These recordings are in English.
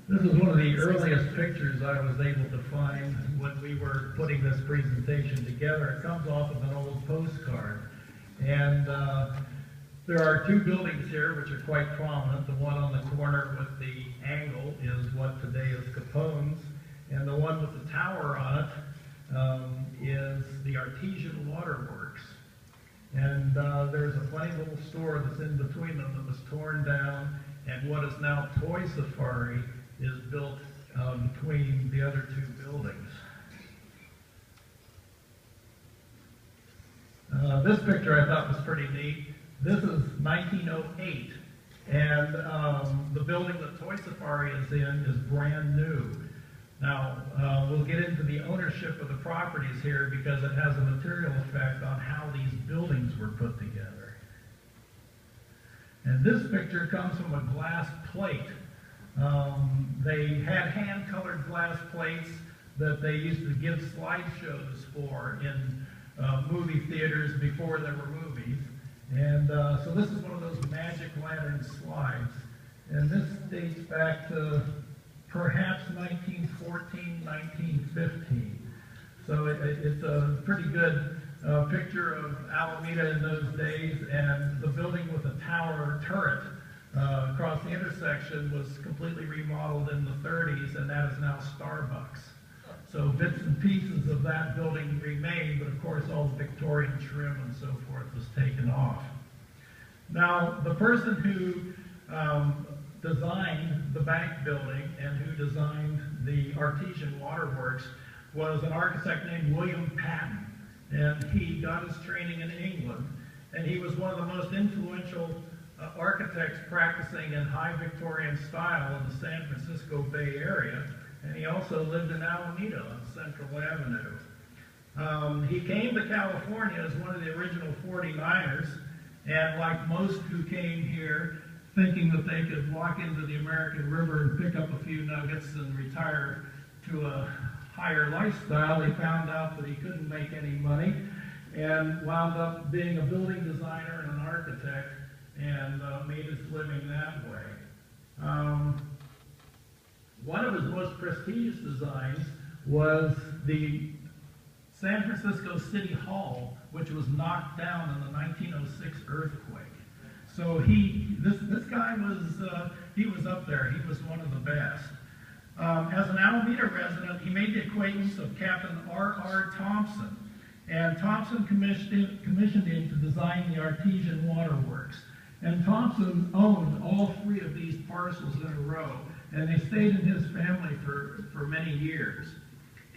This is one of the earliest pictures I was able to find when we were putting this presentation together. It comes off of an old postcard. And there are two buildings here which are quite prominent. The one on the corner with the angle is what today is Capone's. And the one with the tower on it is the Artesian Waterworks. And there's a funny little store that's in between them that was torn down, and what is now Toy Safari is built between the other two buildings. This picture I thought was pretty neat. This is 1908, and the building that Toy Safari is in is brand new. Now, we'll get into the ownership of the properties here because it has a material effect on how these buildings were put together. And this picture comes from a glass plate. They had hand-colored glass plates that they used to give slideshows for in movie theaters before there were movies. And so this is one of those magic lantern slides. And this dates back to perhaps 1914, 1915. So it's a pretty good picture of Alameda in those days, and the building with a tower turret across the intersection was completely remodeled in the 30s, and that is now Starbucks. So bits and pieces of that building remain, but of course all the Victorian trim and so forth was taken off. Now, the person who designed the bank building and who designed the Artesian Waterworks was an architect named William Patton, and he got his training in England, and he was one of the most influential architects practicing in high Victorian style in the San Francisco Bay Area, and he also lived in Alameda on Central Avenue. He came to California as one of the original 49ers, and like most who came here, thinking that they could walk into the American River and pick up a few nuggets and retire to a higher lifestyle, he found out that he couldn't make any money and wound up being a building designer and an architect and made his living that way. One of his most prestigious designs was the San Francisco City Hall, which was knocked down in the 1906 earthquake. So this guy was, he was up there. He was one of the best. As an Alameda resident, he made the acquaintance of Captain R.R. Thompson. And Thompson commissioned him to design the Artesian Waterworks. And Thompson owned all three of these parcels in a row. And they stayed in his family for many years.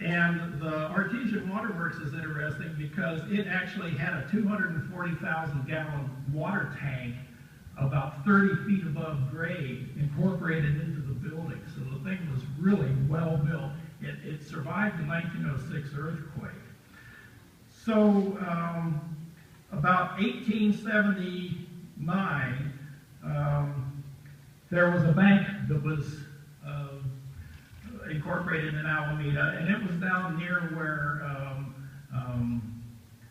And the Artesian Waterworks is interesting because it actually had a 240,000-gallon water tank about 30 feet above grade incorporated into the building. So the thing was really well built. It survived the 1906 earthquake. So about 1879, there was a bank that was incorporated in Alameda, and it was down near where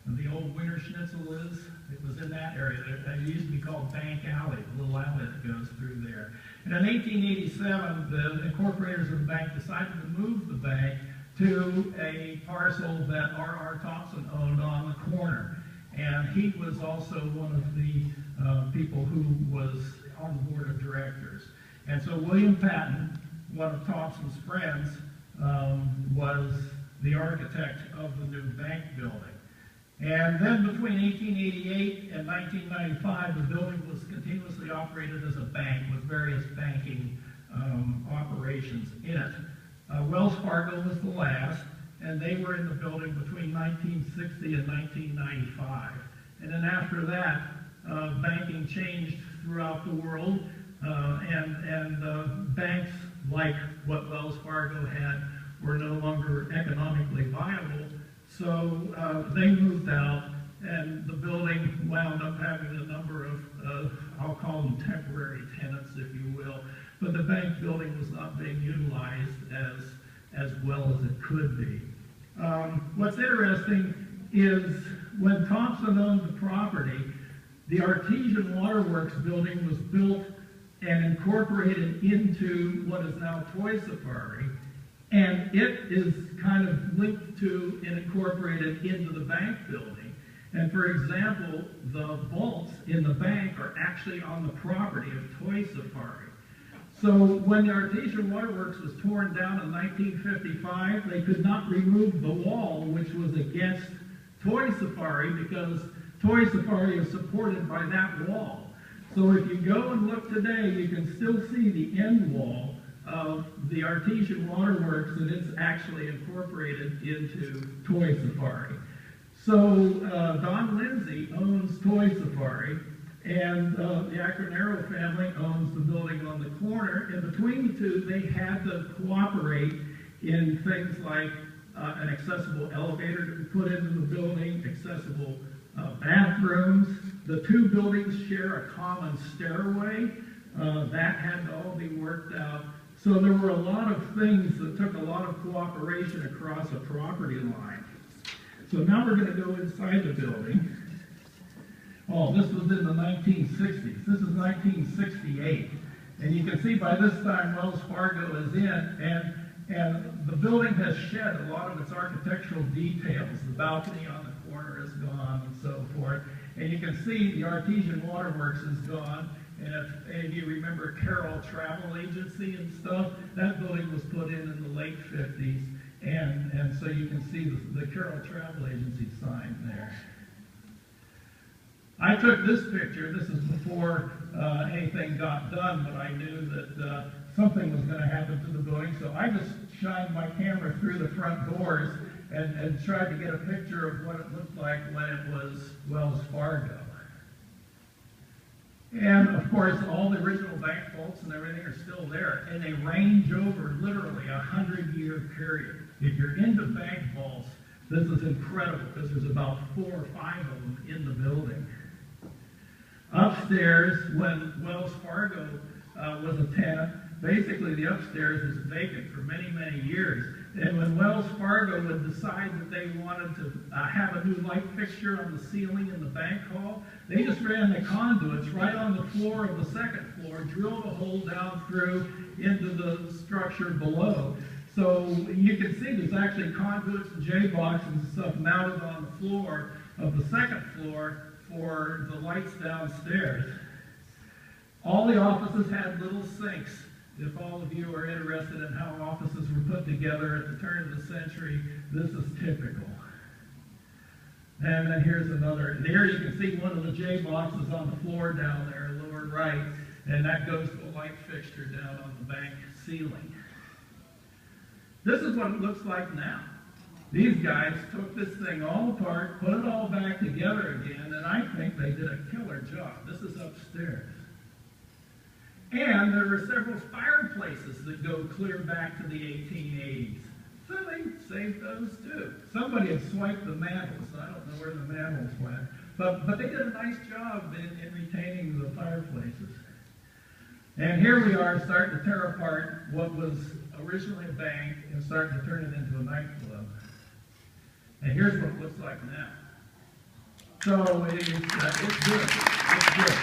the old Winter Schnitzel is. It was in that area. It used to be called Bank Alley, the little alley that goes through there. And in 1887, the incorporators of the bank decided to move the bank to a parcel that R.R. Thompson owned on the corner. And he was also one of the people who was on the board of directors. And so William Patton, one of Thompson's friends, was the architect of the new bank building. And then between 1888 and 1995, the building was continuously operated as a bank with various banking operations in it. Wells Fargo was the last, and they were in the building between 1960 and 1995. And then after that, banking changed throughout the world, and banks like what Wells Fargo had were no longer economically viable. So they moved out, and the building wound up having a number of, I'll call them temporary tenants, if you will. But the bank building was not being utilized as well as it could be. What's interesting is when Thompson owned the property, the Artesian Waterworks building was built and incorporated into what is now Toy Safari, and it is kind of linked to and incorporated into the bank building. And for example, the vaults in the bank are actually on the property of Toy Safari. So when the Artesian Waterworks was torn down in 1955, they could not remove the wall which was against Toy Safari because Toy Safari is supported by that wall. So if you go and look today, you can still see the end wall of the Artesian Waterworks, and it's actually incorporated into Toy Safari. So Don Lindsay owns Toy Safari, and the Acronero family owns the building on the corner. In between the two, they had to cooperate in things like an accessible elevator to be put into the building, accessible bathrooms. The two buildings share a common stairway. That had to all be worked out. So there were a lot of things that took a lot of cooperation across a property line. So now we're going to go inside the building. Oh, this was in the 1960s. This is 1968. And you can see by this time Wells Fargo is in, and the building has shed a lot of its architectural details. The balcony on the corner is gone and so forth. And you can see the Artesian Waterworks is gone. And if any of you remember Carroll Travel Agency and stuff, that building was put in the late 50s. And so you can see the Carroll Travel Agency sign there. I took this picture. This is before anything got done, but I knew that something was going to happen to the building. So I just shined my camera through the front doors and tried to get a picture of what it looked like when it was Wells Fargo. And of course, all the original bank vaults and everything are still there, and they range over literally a 100-year period. If you're into bank vaults, this is incredible because there's about 4 or 5 of them in the building. Upstairs, when Wells Fargo was a tenant, basically the upstairs was vacant for many, many years. And when Wells Fargo would decide that they wanted to have a new light fixture on the ceiling in the bank hall, they just ran the conduits right on the floor of the second floor, drilled a hole down through into the structure below. So you can see there's actually conduits and J-boxes and stuff mounted on the floor of the second floor for the lights downstairs. All the offices had little sinks. If all of you are interested in how offices were put together at the turn of the century, this is typical. And then here's another. There you can see one of the J-boxes on the floor down there, lower right, and that goes to a light fixture down on the bank ceiling. This is what it looks like now. These guys took this thing all apart, put it all back together again, and I think they did a killer job. This is upstairs. And there are several fireplaces that go clear back to the 1880s. So they saved those too. Somebody had swiped the mantles. I don't know where the mantles went. But they did a nice job in retaining the fireplaces. And here we are starting to tear apart what was originally a bank and starting to turn it into a nightclub. And here's what it looks like now. So it's good. It's good.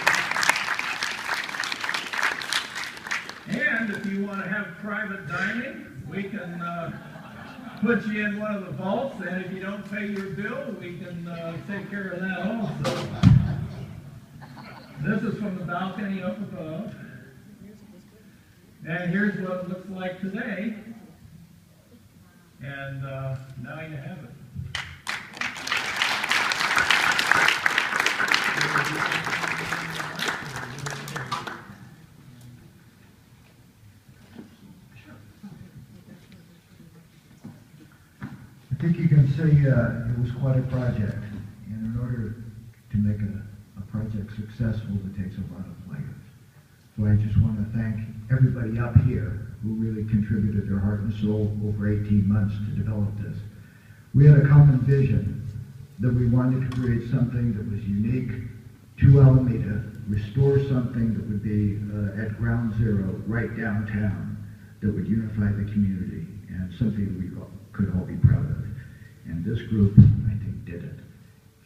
And if you want to have private dining, we can put you in one of the vaults, and if you don't pay your bill, we can take care of that also. This is from the balcony up above. And here's what it looks like today. And now you have it. I think you can say it was quite a project, and in order to make a project successful, it takes a lot of players. So I just want to thank everybody up here who really contributed their heart and soul over 18 months to develop this. We had a common vision that we wanted to create something that was unique to Alameda, restore something that would be at ground zero, right downtown, that would unify the community, and something that we could all be proud of. And this group, I think, did it.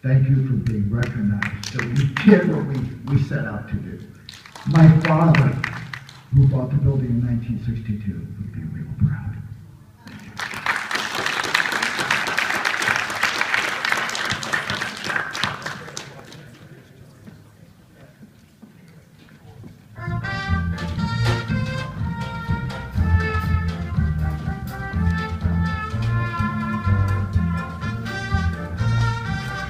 Thank you for being recognized that we did what we set out to do. My father who bought the building in 1962.